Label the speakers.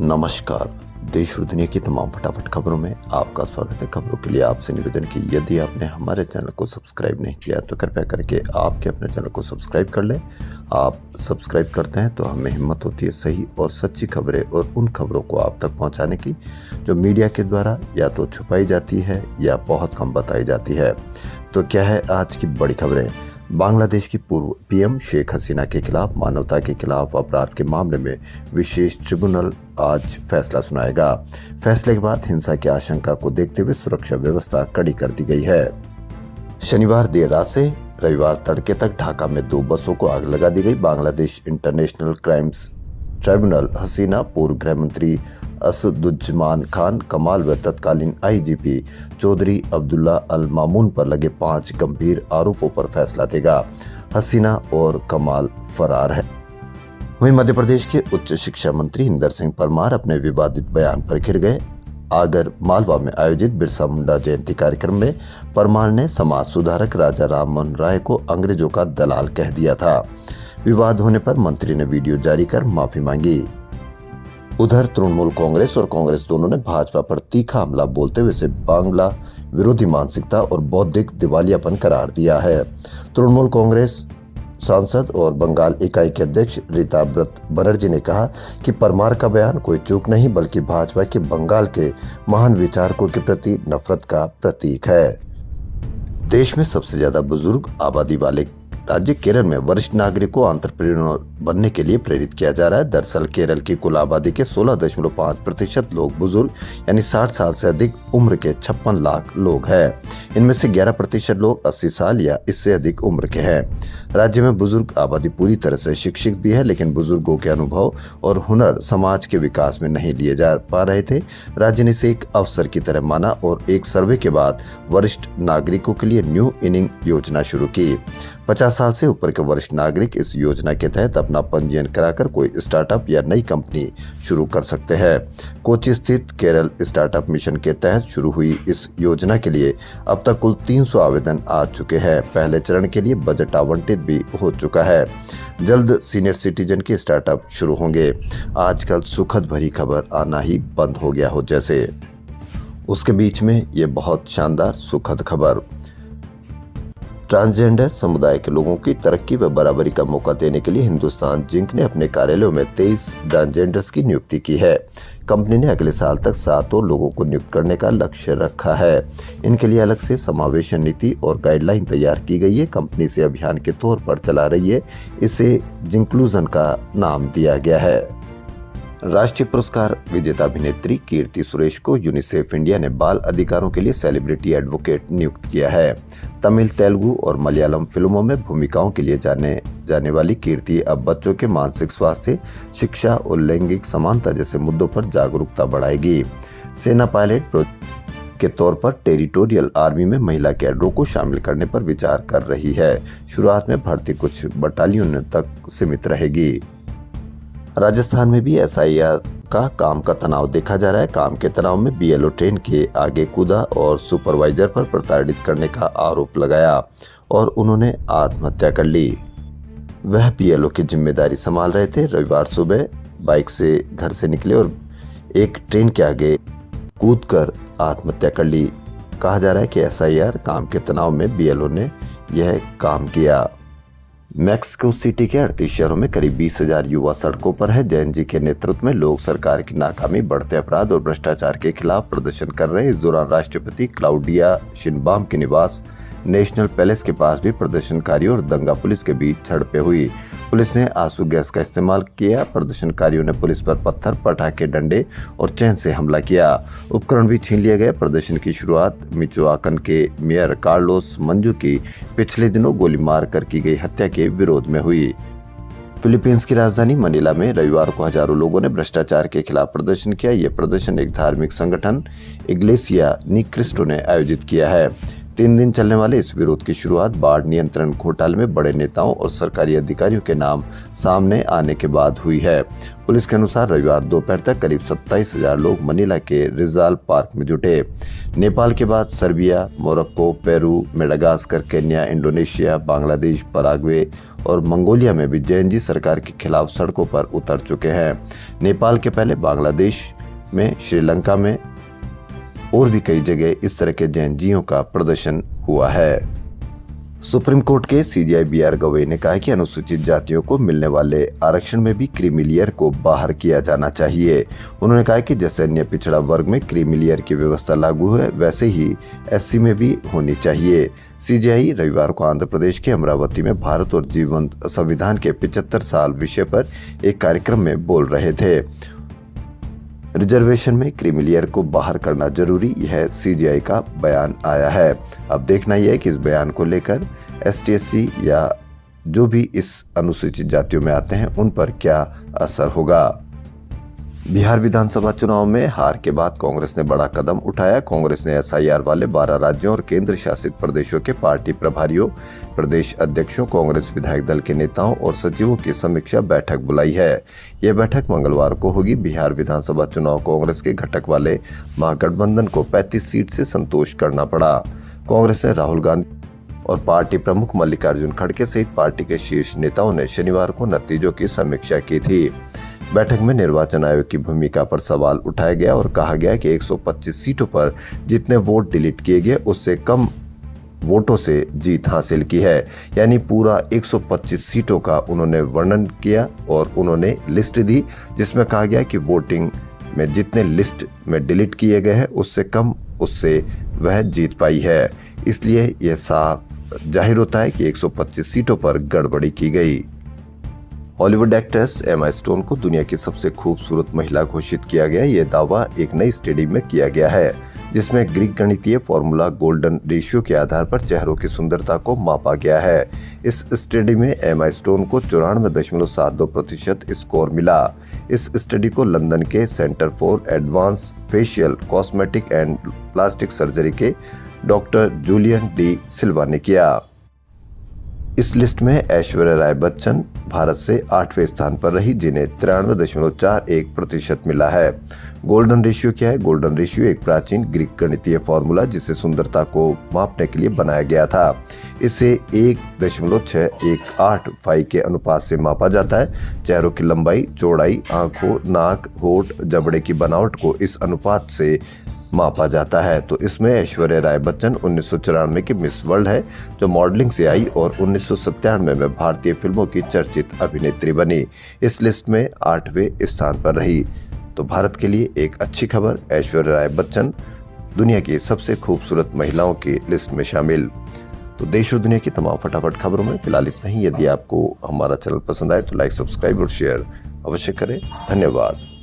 Speaker 1: नमस्कार। देश और दुनिया की तमाम फटाफट खबरों में आपका स्वागत है। खबरों के लिए आपसे निवेदन कि यदि आपने हमारे चैनल को सब्सक्राइब नहीं किया तो कृपया करके आपके अपने चैनल को सब्सक्राइब कर लें। आप सब्सक्राइब करते हैं तो हमें हिम्मत होती है सही और सच्ची खबरें और उन खबरों को आप तक पहुंचाने की जो मीडिया के द्वारा या तो छुपाई जाती है या बहुत कम बताई जाती है। तो क्या है आज की बड़ी खबरें। बांग्लादेश की पूर्व पीएम शेख हसीना के खिलाफ मानवता के खिलाफ अपराध के मामले में विशेष ट्रिब्यूनल आज फैसला सुनाएगा। फैसले के बाद हिंसा की आशंका को देखते हुए सुरक्षा व्यवस्था कड़ी कर दी गई है। शनिवार देर रात से रविवार तड़के तक ढाका में 2 बसों को आग लगा दी गई। बांग्लादेश इंटरनेशनल क्राइम्स ट्रिब्यूनल हसीना, पूर्व गृह मंत्री असदुज्जमान खान कमाल व तत्कालीन आईजीपी चौधरी अब्दुल्ला अल मामून पर लगे 5 गंभीर आरोपों पर फैसला देगा। हसीना और कमाल फरार है। वहीं मध्य प्रदेश के उच्च शिक्षा मंत्री इंदर सिंह परमार अपने विवादित बयान पर घिर गए। आगर मालवा में आयोजित बिरसा मुंडा जयंती कार्यक्रम में परमार ने समाज सुधारक राजा राम मोहन राय को अंग्रेजों का दलाल कह दिया था। विवाद होने पर मंत्री ने वीडियो जारी कर माफी मांगी। उधर तृणमूल कांग्रेस और कांग्रेस दोनों ने भाजपा पर तीखा हमला बोलते हुए इसे बांग्ला विरोधी मानसिकता और बौद्धिक दिवालियापन करार दिया है। तृणमूल कांग्रेस सांसद और बंगाल इकाई के अध्यक्ष रीता व्रत बनर्जी ने कहा कि परमार का बयान कोई चूक नहीं बल्कि भाजपा के बंगाल के महान विचारकों के प्रति नफरत का प्रतीक है। देश में सबसे ज्यादा बुजुर्ग आबादी वाले राज्य केरल में वरिष्ठ नागरिक को एंटरप्रेन्योर बनने के लिए प्रेरित किया जा रहा है। दरअसल केरल की कुल आबादी के 16.5% लोग बुजुर्ग यानी 60 साल से अधिक उम्र के 56 लाख लोग हैं। इनमें से 11% लोग 80 साल या इससे अधिक उम्र के हैं। राज्य में बुजुर्ग आबादी पूरी तरह से शिक्षित भी है, लेकिन बुजुर्गों के अनुभव और हुनर समाज के विकास में नहीं लिए जा पा रहे थे। राज्य ने इसे एक अवसर की तरह माना और एक सर्वे के बाद वरिष्ठ नागरिकों के लिए न्यू इनिंग योजना शुरू की। 50 साल से ऊपर के वरिष्ठ नागरिक इस योजना के तहत अपना पंजीयन कराकर कोई स्टार्टअप या नई कंपनी शुरू कर सकते हैं। कोची स्थित केरल स्टार्टअप मिशन के तहत शुरू हुई इस योजना के लिए अब तक कुल 300 आवेदन आ चुके हैं। पहले चरण के लिए बजट आवंटित भी हो चुका है। जल्द सीनियर सिटीजन के स्टार्टअप शुरू होंगे। आजकल सुखद भरी खबर आना ही बंद हो गया हो जैसे, उसके बीच में ये बहुत शानदार सुखद खबर। ट्रांसजेंडर समुदाय के लोगों की तरक्की व बराबरी का मौका देने के लिए हिंदुस्तान जिंक ने अपने कार्यालयों में 23 ट्रांसजेंडर्स की नियुक्ति की है। कंपनी ने अगले साल तक 7 और लोगों को नियुक्त करने का लक्ष्य रखा है। इनके लिए अलग से समावेशन नीति और गाइडलाइन तैयार की गई है। कंपनी से अभियान के तौर पर चला रही है। इसे जिंक्लूजन का नाम दिया गया है। राष्ट्रीय पुरस्कार विजेता अभिनेत्री कीर्ति सुरेश को यूनिसेफ इंडिया ने बाल अधिकारों के लिए सेलिब्रिटी एडवोकेट नियुक्त किया है। तमिल, तेलुगु और मलयालम फिल्मों में भूमिकाओं के लिए जाने वाली कीर्ति अब बच्चों के मानसिक स्वास्थ्य, शिक्षा और लैंगिक समानता जैसे मुद्दों पर जागरूकता बढ़ाएगी। सेना पायलट के तौर पर टेरिटोरियल आर्मी में महिला कैडरों को शामिल करने पर विचार कर रही है। शुरुआत में भर्ती कुछ बटालियनों तक सीमित रहेगी। राजस्थान में भी एसआईआर का काम का तनाव देखा जा रहा है। काम के तनाव में बीएलओ ट्रेन के आगे कूदा और सुपरवाइजर पर प्रताड़ित करने का आरोप लगाया और उन्होंने आत्महत्या कर ली। वह बीएलओ की जिम्मेदारी संभाल रहे थे। रविवार सुबह बाइक से घर से निकले और एक ट्रेन के आगे कूदकर आत्महत्या कर ली। कहा जा रहा है कि एसआईआर काम के तनाव में बीएलओ ने यह काम किया। मैक्सिको सिटी के 38 शहरों में करीब 20,000 युवा सड़कों पर है। जैन जी के नेतृत्व में लोग सरकार की नाकामी, बढ़ते अपराध और भ्रष्टाचार के खिलाफ प्रदर्शन कर रहे हैं। इस दौरान राष्ट्रपति क्लाउडिया शिनबाम के निवास नेशनल पैलेस के पास भी प्रदर्शनकारियों और दंगा पुलिस के बीच झड़पें हुई। पुलिस ने आंसू गैस का इस्तेमाल किया। प्रदर्शनकारियों ने पुलिस पर पत्थर, पटाखे, डंडे और चैन से हमला किया। उपकरण भी छीन लिया गया। प्रदर्शन की शुरुआत मिचोआकन के मेयर कार्लोस मंजू की पिछले दिनों गोली मारकर की गई हत्या के विरोध में हुई। फिलीपींस की राजधानी मनीला में रविवार को हजारों लोगों ने भ्रष्टाचार के खिलाफ प्रदर्शन किया। यह प्रदर्शन एक धार्मिक संगठन इग्लेसिया नी क्रिस्टो ने आयोजित किया है। 3 दिन चलने वाले इस विरोध की शुरुआत बाढ़ नियंत्रण घोटाले में बड़े नेताओं और सरकारी अधिकारियों के नाम सामने आने के बाद हुई है। पुलिस के अनुसार रविवार दोपहर तक करीब 27,000 लोग मनीला के रिजाल पार्क में जुटे। नेपाल के बाद Serbia, Morocco, Peru, Madagascar, Kenya, Indonesia, Bangladesh, Paraguay और मंगोलिया में भी जेएनजी सरकार के खिलाफ सड़कों पर उतर चुके हैं। नेपाल के पहले बांग्लादेश में, श्रीलंका में और भी कई जगह इस तरह के जेएनजीओं का प्रदर्शन हुआ है। सुप्रीम कोर्ट के सीजेआई बी.आर. गवई ने कहा कि अनुसूचित जातियों को मिलने वाले आरक्षण में भी क्रीमी लेयर को बाहर किया जाना चाहिए। उन्होंने कहा कि जैसे अन्य पिछड़ा वर्ग में क्रीमी लेयर की व्यवस्था लागू है, वैसे ही एससी में भी होनी चाहिए। सीजेआई रविवार को आंध्र प्रदेश के अमरावती में भारत और जीवंत संविधान के 75 साल विषय पर एक कार्यक्रम में बोल रहे थे। रिजर्वेशन में क्रीमी लेयर को बाहर करना जरूरी, यह सीजेआई का बयान आया है। अब देखना यह है कि इस बयान को लेकर एसटी/एससी या जो भी इस अनुसूचित जातियों में आते हैं उन पर क्या असर होगा। बिहार विधानसभा चुनाव में हार के बाद कांग्रेस ने बड़ा कदम उठाया। कांग्रेस ने एसआईआर वाले 12 राज्यों और केंद्र शासित प्रदेशों के पार्टी प्रभारियों, प्रदेश अध्यक्षों, कांग्रेस विधायक दल के नेताओं और सचिवों की समीक्षा बैठक बुलाई है। यह बैठक मंगलवार को होगी। बिहार विधानसभा चुनाव कांग्रेस के घटक वाले महागठबंधन को 35 सीट से संतोष करना पड़ा। कांग्रेस ने राहुल गांधी और पार्टी प्रमुख मल्लिकार्जुन खड़गे सहित पार्टी के शीर्ष नेताओं ने शनिवार को नतीजों की समीक्षा की थी। बैठक में निर्वाचन आयोग की भूमिका पर सवाल उठाया गया और कहा गया कि 125 सीटों पर जितने वोट डिलीट किए गए उससे कम वोटों से जीत हासिल की है। यानी पूरा 125 सीटों का उन्होंने वर्णन किया और उन्होंने लिस्ट दी जिसमें कहा गया कि वोटिंग में जितने लिस्ट में डिलीट किए गए हैं उससे कम उससे वह जीत पाई है। इसलिए यह साफ जाहिर होता है कि 125 सीटों पर गड़बड़ी की गई। हॉलीवुड एक्ट्रेस एमा स्टोन को दुनिया की सबसे खूबसूरत महिला घोषित किया गया। यह दावा एक नई स्टडी में किया गया है जिसमें ग्रीक गणितीय फॉर्मूला गोल्डन रेशियो के आधार पर चेहरों की सुंदरता को मापा गया है। इस स्टडी में एमा स्टोन को 94.72% स्कोर मिला। इस स्टडी को लंदन के centre for advance facial cosmetic and plastic surgery के डॉक्टर जूलियन डी सिल्वा ने किया। इस लिस्ट में ऐश्वर्या राय बच्चन भारत से 8वें स्थान पर रही, जिन्हें 93.41% मिला है। गोल्डन रेशियो क्या है? गोल्डन रेशियो एक प्राचीन ग्रीक गणितीय फॉर्मूला जिसे सुंदरता को मापने के लिए बनाया गया था। इसे 1.618 फाई के अनुपात से मापा जाता है। चेहरों की लंबाई, चौड़ाई, आंखों, नाक, होठ, जबड़े की बनावट को इस अनुपात से मापा जाता है। तो इसमें ऐश्वर्या राय बच्चन 1994 की मिस वर्ल्ड है जो मॉडलिंग से आई और 1997 में भारतीय फिल्मों की चर्चित अभिनेत्री बनी। इस लिस्ट में 8वें स्थान पर रही। तो भारत के लिए एक अच्छी खबर, ऐश्वर्या राय बच्चन दुनिया की सबसे खूबसूरत महिलाओं की लिस्ट में शामिल। तो देश और दुनिया की तमाम फटाफट खबरों में फिलहाल इतना ही। यदि आपको हमारा चैनल पसंद आए तो लाइक, सब्सक्राइब और शेयर अवश्य करें। धन्यवाद।